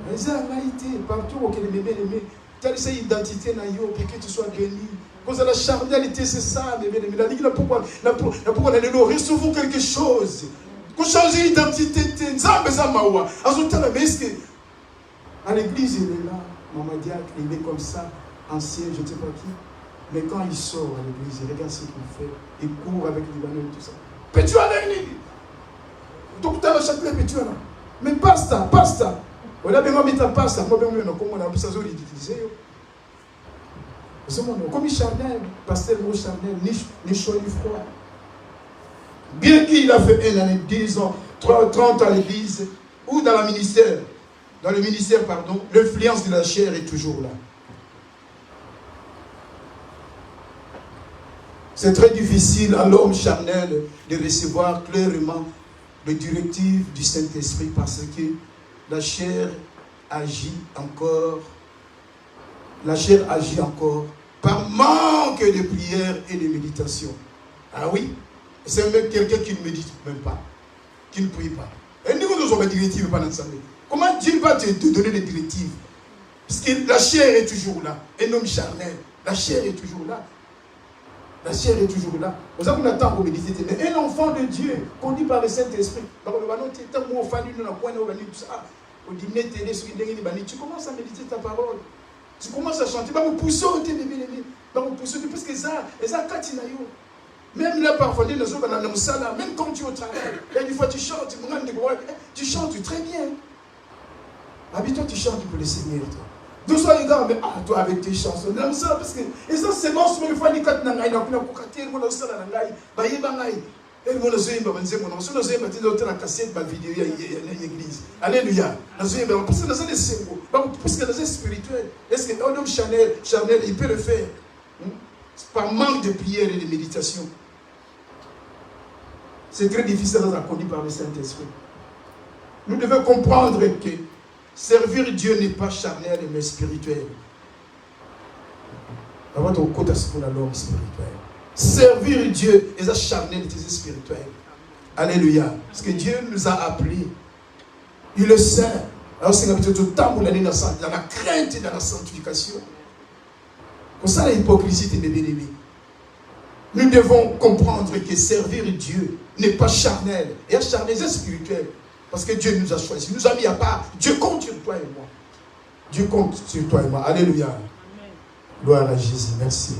A: Nous avons la réalité. Partout où les bébés, telle c'est l'identité, pour que tu sois béni. Parce que la charnalité, c'est ça, les bébés. La Ligue, pourquoi on a le recevons quelque chose. Qu'on change d'identité, nous avons mais est-ce que à l'église, il est là, Maman Diak, il est comme ça, ancien, je ne sais pas qui. Mais quand il sort à l'église, il regarde ce qu'il fait, il court avec les ballons et tout ça. Pétua l'église. Donc tu as le châtelet Pétua là. Mais pasta. On a bien mis ta pasta. Moi, on a besoin de l'utiliser. Comme il charnel, pasteur Mou charnel, ni chaud ni froid. Bien qu'il a fait 1 année, 10 ans, 30 ans à l'église, ou dans le ministère, l'influence de la chair est toujours là. C'est très difficile à l'homme charnel de recevoir clairement les directives du Saint-Esprit parce que la chair agit encore. La chair agit encore par manque de prière et de méditation. Ah oui, c'est même quelqu'un qui ne médite même pas, qui ne prie pas. Et nous avons des directives pendant ça. Comment Dieu va te donner des directives? Parce que la chair est toujours là. Un homme charnel, la chair est toujours là. La chair est toujours là. Vous savez qu'on attend pour méditer. Mais un enfant de Dieu, conduit par le Saint-Esprit, tu commences à méditer ta parole. Tu commences à chanter. Parce que ça, même là, parfois, même quand tu es au travail, il y a des fois tu chantes très bien. Habitude, tu chantes pour le Seigneur. Deux soirs, les gars, mais toi avec tes chansons, ça, parce que, et ça, c'est non, c'est une fois, les quatre nangaï, n'a pas cocaté, mon osala nangaï, baïe bangaï, et mon oseille, mon oseille, ma cassette, ma vidéo, il y a l'église. Alléluia. Parce que dans les symboles, parce que dans les spirituels, est-ce que un homme charnel, il peut le faire? Par manque de prière et de méditation. C'est très difficile à conduire par le Saint-Esprit. Nous devons comprendre que servir Dieu n'est pas charnel mais spirituel. Servir Dieu est charnel et spirituel. Alléluia. Parce que Dieu nous a appelés. Il le sait. Alors c'est l'habitude tout le temps dans la crainte et dans la sanctification. Pour ça l'hypocrisie est bien-aimée. Nous devons comprendre que servir Dieu n'est pas charnel. Et charnel c'est spirituel. Parce que Dieu nous a choisis, nous a mis à part. Dieu compte sur toi et moi. Dieu compte sur toi et moi. Alléluia. Amen. Gloire à Jésus. Merci.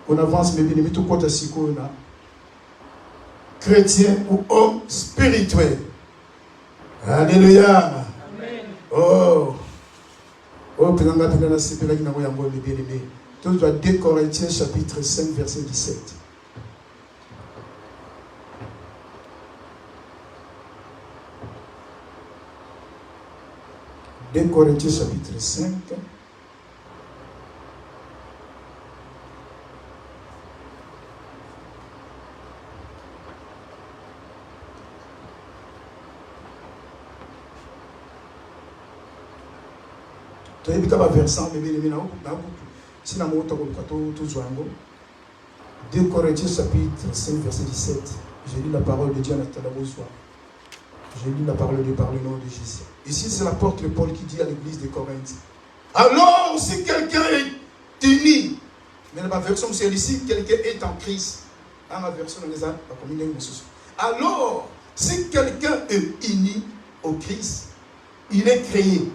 A: On avance, mes bien-aimés, tout compte à Sikona. Chrétien ou homme spirituel. Alléluia. Amen. Oh. Oh, mes bien-aimés. Tout doit 2 Corinthiens chapitre 5, verset 17. 2 Corinthiens chapitre 5. Tu as vu comme un versant, mais bien aimé, si la mot 2 Corinthiens chapitre 5, verset 17. J'ai lu la parole de Dieu à la Talabozoa. J'ai lu la parole de Dieu par le nom de Jésus. Ici, c'est l'apôtre Paul qui dit à l'église de Corinthe. Alors, si quelqu'un est uni, mais dans ma version, c'est ici, quelqu'un est en Christ. Dans ma version, on les a communiqués. Alors, si quelqu'un est uni au Christ, il est créé.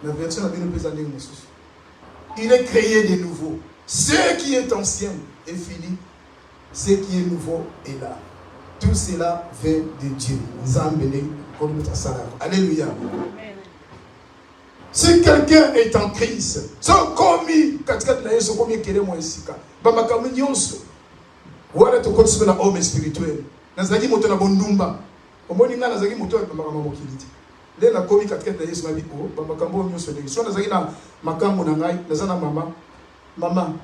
A: La version, il est créé de nouveau. Ce qui est ancien est fini. Ce qui est nouveau est là. Tout cela vient de Dieu. Alléluia. Si quelqu'un est en Christ, sans commis, voilà tout comme c'est un homme spirituel. Nazaki moto na bondumba. Omoni nga nazaki moto ya bamba mokiliti. Le na komi katkete na Yesu mabi ko, bamba kambo nyoso de. So nazaki na makambo na ngai, nazana mama. Maman.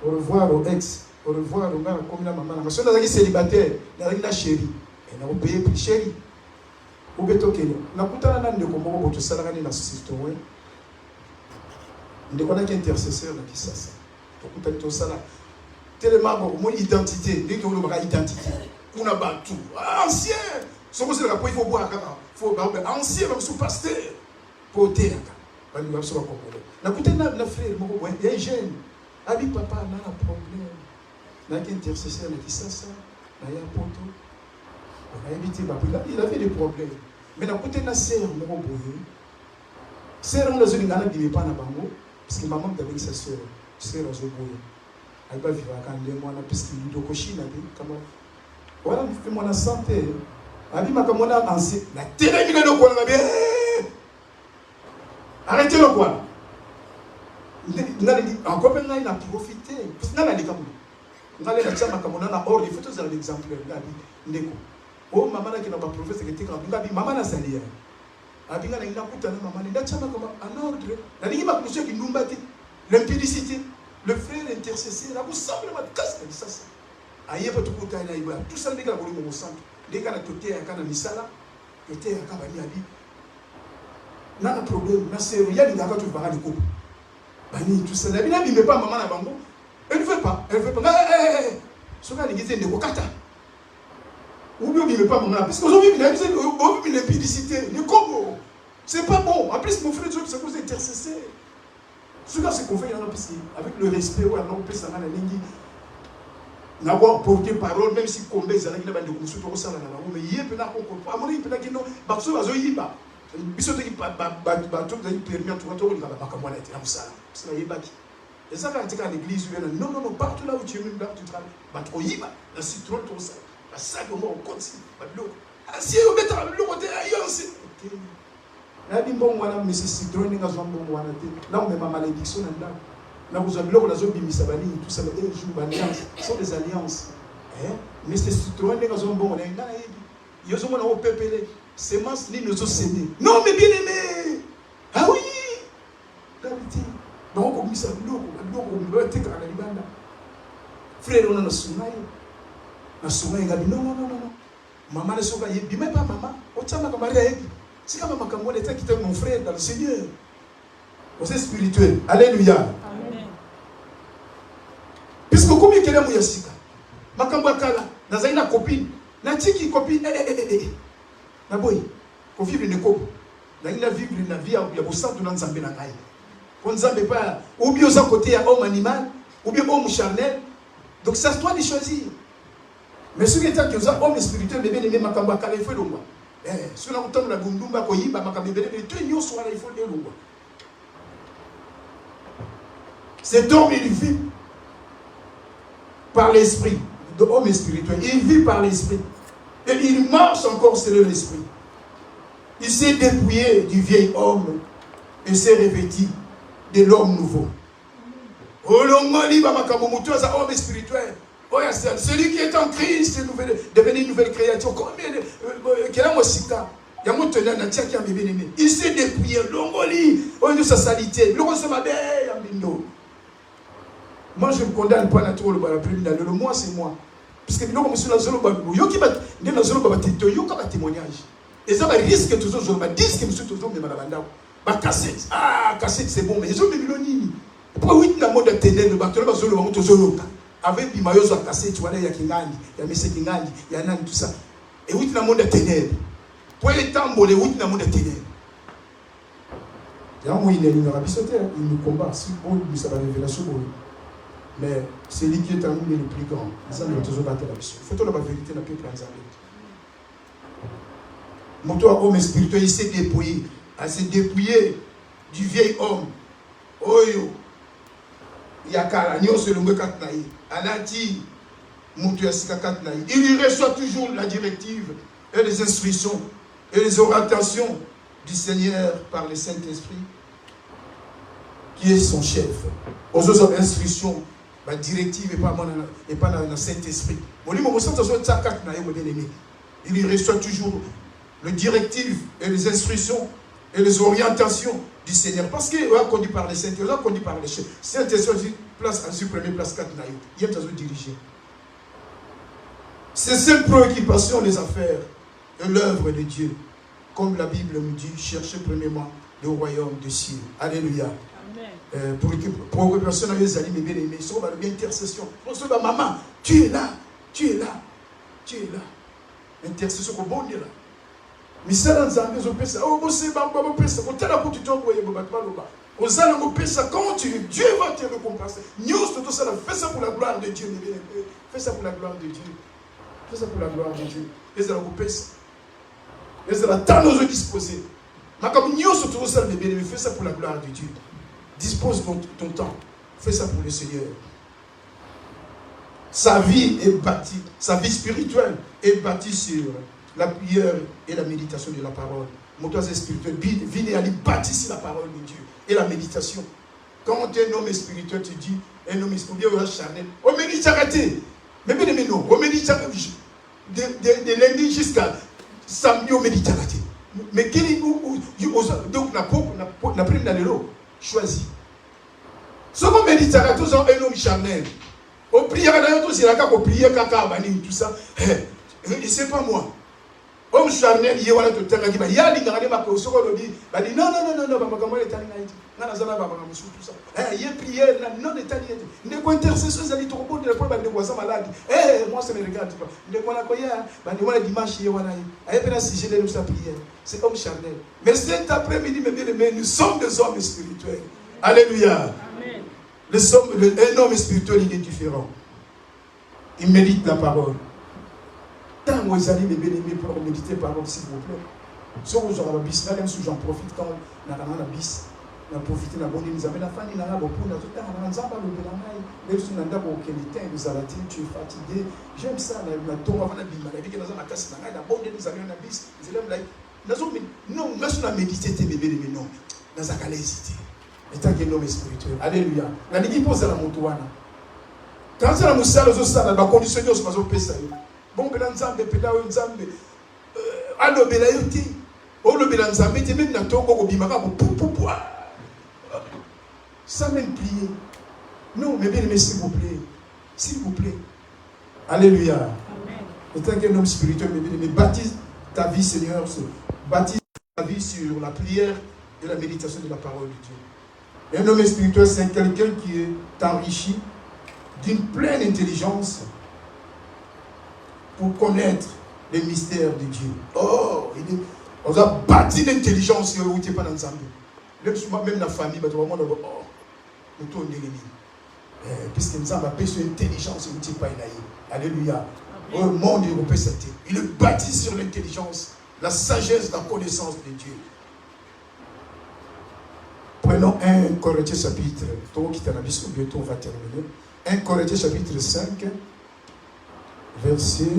A: Au revoir au ex. Au revoir au gars comme la maman. Parce que nazaki célibataire, nazaki na chérie. Et na payer plus chérie. Ou beto keno. Na kutana na ndeko moko boto salaka ni na sistowe. Ndeko na ki intercesseur na kisasa. To kutana to sala. Tellement bon, mon identité, dès que vous avez identité, on a battu. Ancien, ce que c'est il faut boire, il faut ancien, même sous pasteur, pour terre. On va se comprendre. La côté de la frère, il y a un jeune, avec papa, on a un problème. On a un intercesseur qui ça, on a un poteau, on a évité, il avait des problèmes. Mais la côté de la sœur, mon boy, sœur, on a dit, on a dit, pas na bango, parce que maman avait sa sœur, sœur, on a dit, elle va vivre quand les mois parce qu'il y a des cochines comme voilà fait mon santé abi makamona ancien la terminer le quoi bien arrêtez le quoi encore maintenant il a profité parce que là les comme on allait la chama makamona na or il faut tous l'exemple ngabi ndeko oh maman là qui n'a pas professé que t'es ngabi maman na salia abi ngana ina kutana maman na chama comme en ordre na lingi makusho ki numbati l'impudicité le frère intercesseur, là, vous semblez ma casse comme ça. Aïe, pas tout le temps, tout ça, les gars, vous le centre. Les gars, côté à Kana Misala, côté à Kabani Abi. N'a pas de problème, il y a des gars qui vont aller couper. Bani, tout ça, la vie n'est pas maman à Bango. Elle ne veut pas, elle ne veut pas. Ce gars, il est de Kokata. Ou bien il ne veut pas maman. Parce qu'aujourd'hui, il a vu l'impudicité, le combo. C'est pas bon. En plus, mon frère, c'est pour intercesser. Ce gars, c'est qu'on fait, avec le respect, on peut s'en aller. N'avoir porté parole, même si combat, ils allaient dans le consul, tout ça, mais il y a peu d'argent qu'on peut. À mon avis, il y a peu d'argent. Parce que les gens y va. Ils sont qui bateau dans une permis en tout cas, il va pas comme on a été dans ça. Parce qu'il y a baki. Et ça, quand tu es à l'église, non, partout là où tu es, même là où tu travailles, bateau y va. La citron, tout ça. La sac, on continue. Ah, si on met à l'eau, on est ailleurs, c'est. Là, il y a bon, mais c'est citron, il y a un bon, là, on met ma malédiction là. Là, vous avez l'eau, la zone bimisabali, tout ça, les jours, alliances, ce sont des alliances. Mais c'est citron, il y a un bon, il y a un bon, pépélé. Sémence, ni nous ont sémé. Non, mais bien aimé. Ah oui. Donc, on a mis ça l'eau, on a été à la libanda. Frère, on a soumé. On a soumé, il a dit non. Maman ne sauve pas, il même pas maman. On tient ma camarade. C'est comme ma camarade qui était mon frère dans le Seigneur. C'est spirituel. Alléluia. Amen. Puisque combien qu'elle est Mouyasika, ma camarade, dans une copine, la tiki copine, na boy, ko vivre ne ko. Na ina vivre na vie ya bosantu na nzambe na ngai. Ko nzambe pas ou bien aux côté à homme animal, ou bien homme charnel. Donc c'est à toi de choisir. Mais ce qui est que homme spirituel bébé ne makamba kala il faut longwa. Si on a autant la gundumba ko yimba makamba bébé tout nyo soir il faut le longwa. Cet homme il vit par l'esprit, l'homme spirituel, il vit par l'esprit. Et il marche encore selon l'esprit. Il s'est dépouillé du vieil homme et s'est revêtu de l'homme nouveau. Homme spirituel. Celui qui est en Christ est devenu une nouvelle créature. Il s'est dépouillé. Sa salité. Moi, je ne condamne pas la tour le moi, c'est moi. Parce que nous, monsieur la zolo babou, yo qui va ne la zolo babate to yo ka témoignage. Et ça va risque toujours je va disque monsieur toujours mais malabanda. Ba cassette. Ah, cassette c'est bon mais ils ont mis nini. Pour oui na mode ténèbres ba to ba zolo ba to zolo. Avec bimayo za cassette tu vois là il y a Kingandi, il y a Messe Kingandi, il y a nani tout ça. Et oui na mode ténèbres. Pour les tambours les oui na mode ténèbres. Là moi il est une rabisoté, il nous combat si bon lui ça va révélation bon. Mais c'est lui qui est en nous le plus grand. Ça nous toujours battre la mission. Il faut la vérité dans le peuple en Zambie. Mon toi, homme spirituel, il s'est dépouillé. Il s'est dépouillé du vieil homme. Oyo. Yakala, nyo se l'ongue katnaï. Anati, Moutou Asika katnaï. Il reçoit toujours la directive et les instructions et les orientations du Seigneur par le Saint-Esprit, qui est son chef. Aux autres instructions, la directive et pas dans le Saint-Esprit. Il reçoit toujours les directives et les instructions et les orientations du Seigneur. Parce qu'il a conduit par le Saint-Esprit, il a conduit par le chef. Saint-Esprit, place en première place 4 naïs. Il est dirigé. Ses seules préoccupations, les affaires et l'œuvre de Dieu. Comme la Bible nous dit, cherchez premièrement le royaume des cieux. Alléluia. Pour que personne n'ait allé, mais bien aimé, ils sont dans l'intercession. Maman, tu es là. Intercession au bon Dieu là. Mais ça dans Zambie, on peut ça. Oh, c'est pas bon, on peut ça. Quand tu as tu t'envoies, on s'en peut ça. Quand Dieu va te récompenser. Nous, tout ça, fais ça pour la gloire de Dieu. Fais ça pour la gloire de Dieu. Fais ça pour la gloire de Dieu. Les allons couper ça. Les allons tant nous disposer. Mais comme nous, tout ça, fais ça pour la gloire de Dieu. Dispose ton temps. Fais ça pour le Seigneur. Sa vie est bâtie, sa vie spirituelle est bâtie sur la prière et la méditation de la parole. Mon toi, c'est spirituel. Vine et Ali bâtissent la parole de Dieu et la méditation. Quand tu es un homme spirituel, tu dis, un homme spirituel, charnel. On médite arrêté. Mais bien aimé, non. On médite de lundi jusqu'à samedi, on médite arrêté. Mais quel est donc la prise dans l'eau? Choisis. Ce qu'on médite, c'est un homme charnel. Au prière, il y a prier, tout ça. Et c'est pas moi. Homme charnel, il y a un homme charnel. Il y a un homme charnel. Il dit non, il y a prière, non, il y a intercession, il y a des troubles, il y a des voisins malades. Moi, ça me regarde. Il y a dimanche, il y a un sujet de sa prière. C'est homme charnel. Mais cet après-midi, mes bien-aimés, nous sommes des hommes spirituels. Alléluia. Un homme spirituel, il est différent. Il médite la parole. Tant que vous allez mes bien-aimés pour méditer la parole, s'il vous plaît. Si vous avez un bis, là, même si j'en profite quand on a un bis, on a profité de la bonne émission. Mais la fin, il y a un bon point, tout le temps, on a un peu de bélamai. Même si on a un peu de vous allez tu es fatigué. J'aime ça, on a tout avant la bille. La vie qui est dans la casse, on a la bonne émission, on a un bis. Non, mais si on a médité, tes bébés, non. On a qu'à hésiter. Et tant qu'il y a un homme spirituel. Alléluia. La vie qui pose à la montouana. Quand c'est la moussale, aux autres, la condition de ce qu'on peut faire. Bon, ben, Nzambe, Pédao, Nzambe. Alors, ben, là, il y a oh, le Nzambe, tu es même dans ton corps, au bimaka, pour ça même prier. Non, mais bien, mais s'il vous plaît. S'il vous plaît. Alléluia. Et tant qu'un homme spirituel, mais baptise ta vie, Seigneur. Baptise ta vie sur la prière et la méditation de la parole de Dieu. Et un homme spirituel, c'est quelqu'un qui est enrichi d'une pleine intelligence pour connaître les mystères de Dieu. Oh, on a bâti l'intelligence où tu n'es pas dans le Zambie. Même la famille, tu vas voir, oh, nous tournons les lignes. Puisque nous avons besoin d'intelligence où tu n'es pas là. Alléluia. Le monde européen, il est bâti sur l'intelligence, la sagesse, la connaissance de Dieu. Prenons 1 Corinthiens chapitre, bientôt on va terminer. 1 Corinthiens chapitre 5, verset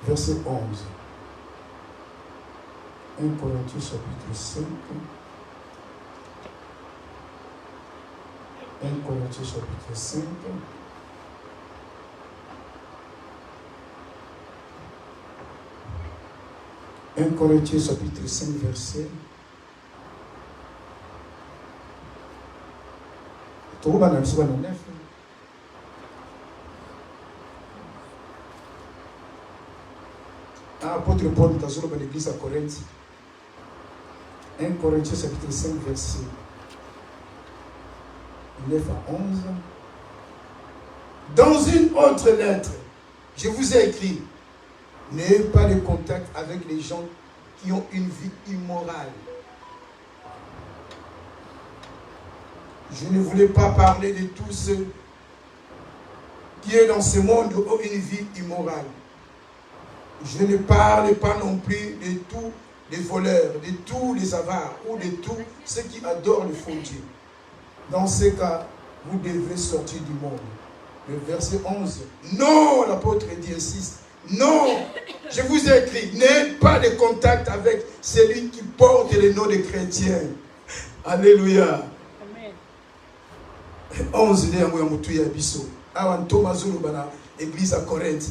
A: 11. 1 Corinthiens chapitre 5. 1 Corinthiens chapitre 5. Un Corinthiens chapitre 5, verset. Tout le monde a 9. Apôtre Paul, dans l'église à Corinthe. 1 Corinthiens chapitre 5, verset 9 à 11. Dans une autre lettre, je vous ai écrit, n'ayez pas de contact avec les gens qui ont une vie immorale. Je ne voulais pas parler de tous ceux qui sont dans ce monde ont une vie immorale. Je ne parle pas non plus de tous les voleurs, de tous les avares ou de tous ceux qui adorent le faux Dieu. Dans ce cas, vous devez sortir du monde. Le verset 11. Non, l'apôtre dit insiste. Non, je vous ai écrit, n'ayez pas de contact avec celui qui porte le nom de chrétien. Alléluia. 11 église à Corinthe.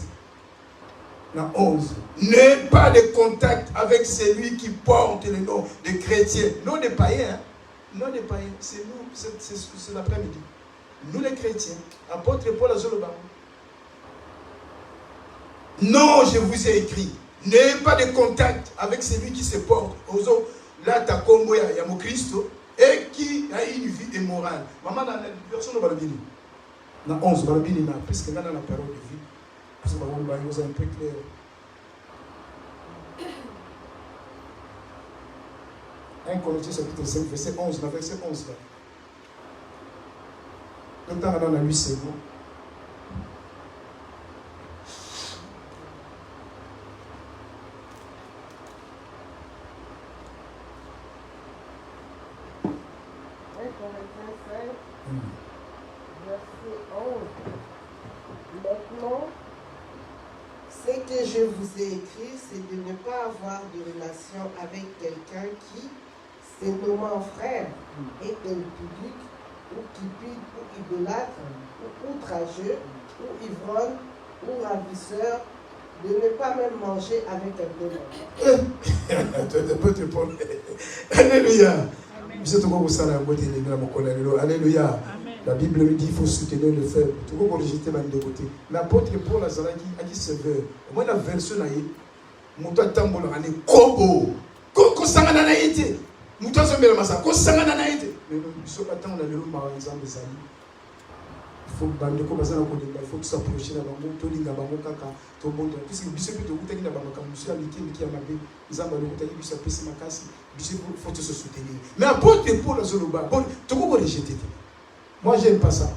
A: 11. N'ayez pas de contact avec celui qui porte le nom de chrétien. Non des païens. Non des païens. C'est nous, c'est l'après-midi. Nous les chrétiens. Apôtre Paul Azoloba. Non, je vous ai écrit. N'ayez pas de contact avec celui qui se porte. Là, tu as combo, il y a mon Christ. Et qui a une vie immorale. Maman, dans la version de Balabini, dans 11, Balabini, puisque là, dans la parole de vie, parce que Balabini, vous un peu clair. Un Corinthiens chapitre 5, verset 11, la verset 11 là. Le temps dans la 8 secondes.
B: Maintenant, ce que je vous ai écrit, c'est de ne pas avoir de relation avec quelqu'un qui, se nommant frère, est impudique, ou cupide, ou idolâtre, ou outrageux, ou ivrogne, ou ravisseur, de ne pas même manger avec un démon.
A: Alléluia. Alléluia. La Bible lui dit qu'il faut soutenir le faible. Tu peux rejeter de côté. Mais l'apôtre Paul a dit sévère. Moi, la version là, Mouta Tambola, on est Kobo. Koko Sangana Naïte. Mouta Zombela Massa. Koko Sangana Naïte. Mais nous sommes attendus dans le nom de Zali. Il faut que il faut s'approcher de la banque, tout le monde kaka, tout le monde. Puisque bishop est au bout de la banque, monsieur Amitié, qui a mabé, ils ont balayé au bout de la pisse makasi, bishop faut se soutenir. Mais apôtre Paul a zoloba, bon, tout le monde rejeté. Moi j'aime pas ça.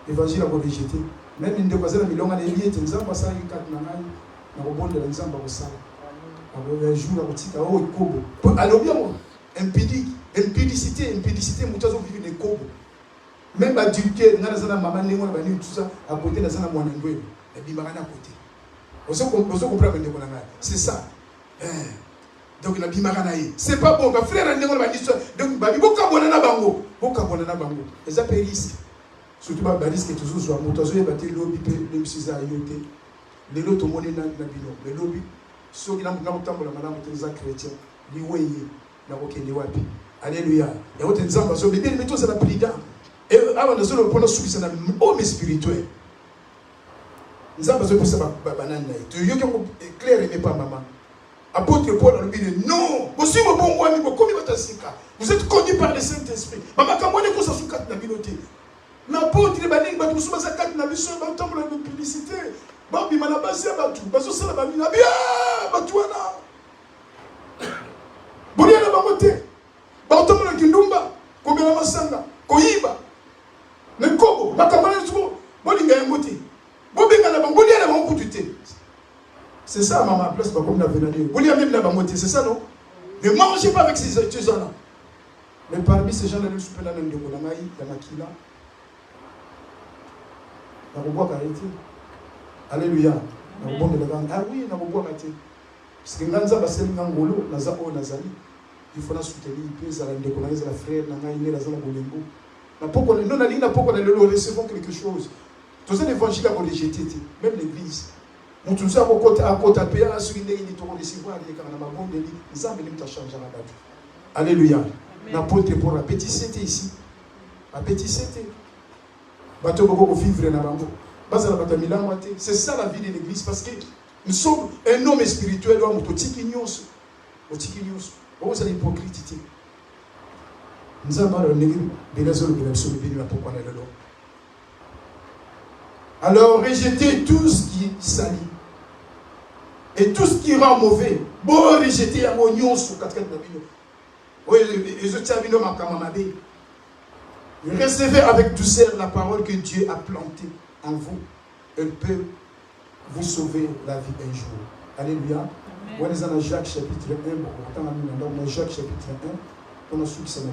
A: L'évangile a rejeté. Même une demoiselle a mis l'homme à l'élié, tu n'as pas ça, il y a quatre nanai, dans le bon de l'ensemble à ça. Un jour la boutique à haut kobo. Alors bien, impudicité, moutazo vivent des kobo. Même adultère, nous avons maman, nous avons tout ça à côté, nous avons mon angoisse. Et puis, nous avons à côté. Vous comprenez c'est ça. Donc, nous avons c'est pas bon. Frère, nous avons dit ça. Donc, nous avons bango. Les appels risques. Surtout, les risques toujours sur la moto. Nous avons dit lobby, les psys à yoté. Les lots, tout le monde est dans le bino. Les lobbies, ceux qui n'ont pas de temps pour la madame, les chrétiens, les voyez, les wapi. Alléluia. Et on te dit, parce que les métaux, c'est la prière. Et avant de se reprendre sous c'est un homme spirituel. Nous avons besoin de ça. Tu es clair et pas maman. Apôtre Paul a dit non. Vous êtes conduit par le Saint-Esprit. Maman, quand on est comme ça sous quatre nabiloté. L'apôtre est banni, vous sous ça quatre nabiloté, vous temps pour la publicité. Babi manabasi abatu, baso sala babi na bien, batuana. Bonia na bangote. Ba otomo na kindumba, komela masanga, koyiba. Le Kobo, la camarade de Kobo, c'est ça, maman, place pas comme la vénadie. C'est ça, non? Ne mangez pas avec ces gens-là. Mais parmi ces gens-là, nous sommes là, nous sommes là, nous sommes là. Alléluia. Ah oui, nous sommes là. Parce que nous sommes là, nous sommes là. Il faut soutenir, il faut la frère, nous recevons quelque chose. Tout ça, l'évangile a rejeté, même l'église. On tout ça, à côté de la paix, alléluia. L'apôtre pour la petite ici. La petite c'était. C'est ça la vie de l'église, parce que nous sommes un homme spirituel, c'est l'hypocrite. Nous avons alors rejetez tout ce qui salit et tout ce qui rend mauvais. Bon, rejetez à mon yon sur 4 recevez avec douceur la parole que Dieu a plantée en vous. Elle peut vous sauver la vie un jour. Alléluia. On est dans Jacques chapitre 1. Jacques chapitre 1. On a su que c'est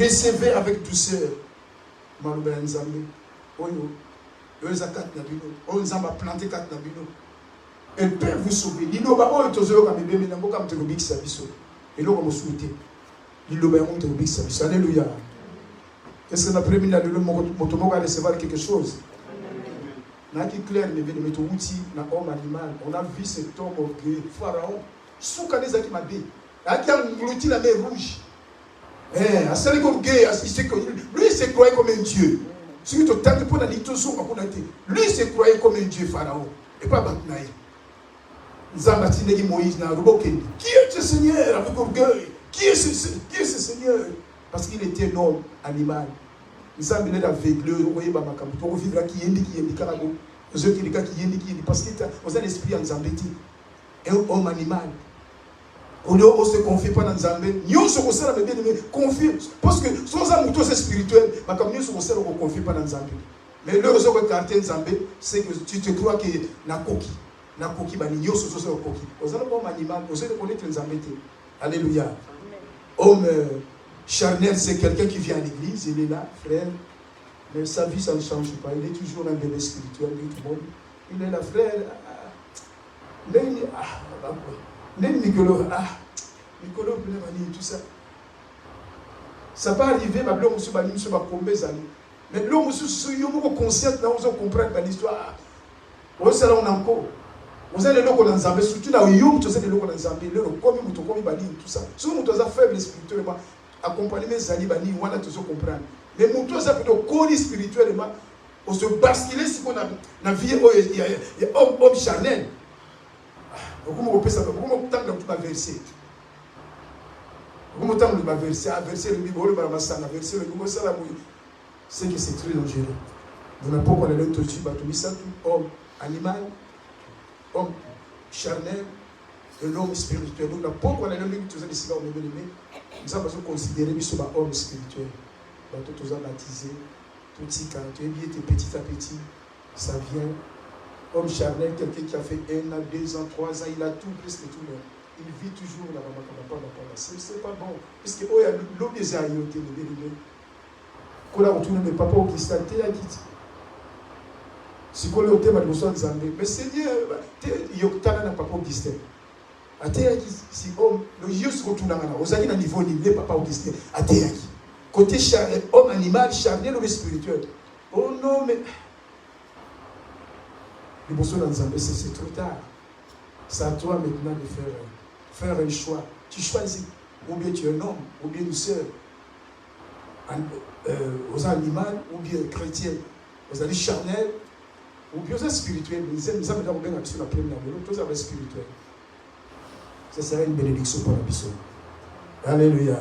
A: recevez avec douceur. Elle peut vous sauver. Alléluia. Est-ce que l'après-midi, nous allons recevoir quelque chose? On a vu cet homme orgueilleux, Pharaon, Soukaneza qui m'a dit, il a englouti la mer rouge. Lui, il se croyait comme un dieu. Lui, il se croyait comme un dieu, Pharaon. Et pas Batnaï. Qui est ce Seigneur avec orgueil? Qui est ce Seigneur? Parce qu'il était un homme animal. Parce qu'il est un esprit en Zambéti. Un homme animal. On ne se confie pas dans Zambé. Nous sommes confiés. Parce que sans un mouton spirituel, nous sommes confie pas dans Zambé. Mais le réseau de quartier Zambé, c'est que tu te crois que na koki, nous sommes koki. Vous allez comme animal, vous allez connaître Zambé. Alléluia. Homme charnel, c'est quelqu'un qui vient à l'église, il est là, frère. Mais sa vie, ça ne change pas. Il est toujours un bébé spirituel, il est là, frère. Nicolo, tout ça. Ça peut arriver, mais l'homme se va combler ça. Mais l'homme se conscient, on comprend l'histoire. On sera encore. Vous avez le loco dans Zambé, surtout dans Youm, vous avez le loco dans Zambé, le komi muto komi bani, tout ça. Si vous avez faible spirituellement, accompagner mes alliés bani, on a tout ça comprendre. Mais muto ça plutôt coli spirituellement, on se bascule si on a la vie, il y a homme charnel. Comment on peut ça? Comment on tente dans tout ma verset? Comment on tente dans verset? Verset le Bible, le Baramasana, verset le Bible, ça la mouille. C'est que c'est très dangereux. Vous n'avez pas qu'on a le tortue, ça tout homme animal, homme charnel, et l'homme spirituel. Donc, pas qu'on a le livre, tout ça, les on est bien aimé. Nous avons considéré que c'est un homme spirituel. Tout ça baptisé, tout petit quand tu es bien, petit à petit, ça vient. Homme charnel, quelqu'un qui a fait 1 an, 2 ans, 3 ans, il a tout, presque tout. Il vit toujours là-bas. C'est pas bon. Puisque il y a l'homme des aïeux, qui est bien. Quand on retourne, mais papa, qui s'est quitte. Si on a un thème de Zambé, mais Seigneur, il y a un papa Augustin. Si le Dieu se retourne aux années à niveau limité, papa Augustin, côté homme animal, charnel ou spirituel. Oh non, mais. Les besoins dans Zambé, c'est trop tard. C'est à toi maintenant de faire un choix. Tu choisis, ou bien tu es un homme, ou bien une sœur, aux animaux, ou bien chrétien, aux animaux charnels, ou bien aux spirituels. Nous avons bien action la première, mais nous avons spirituel. Ça serait une bénédiction pour la personne. Alléluia.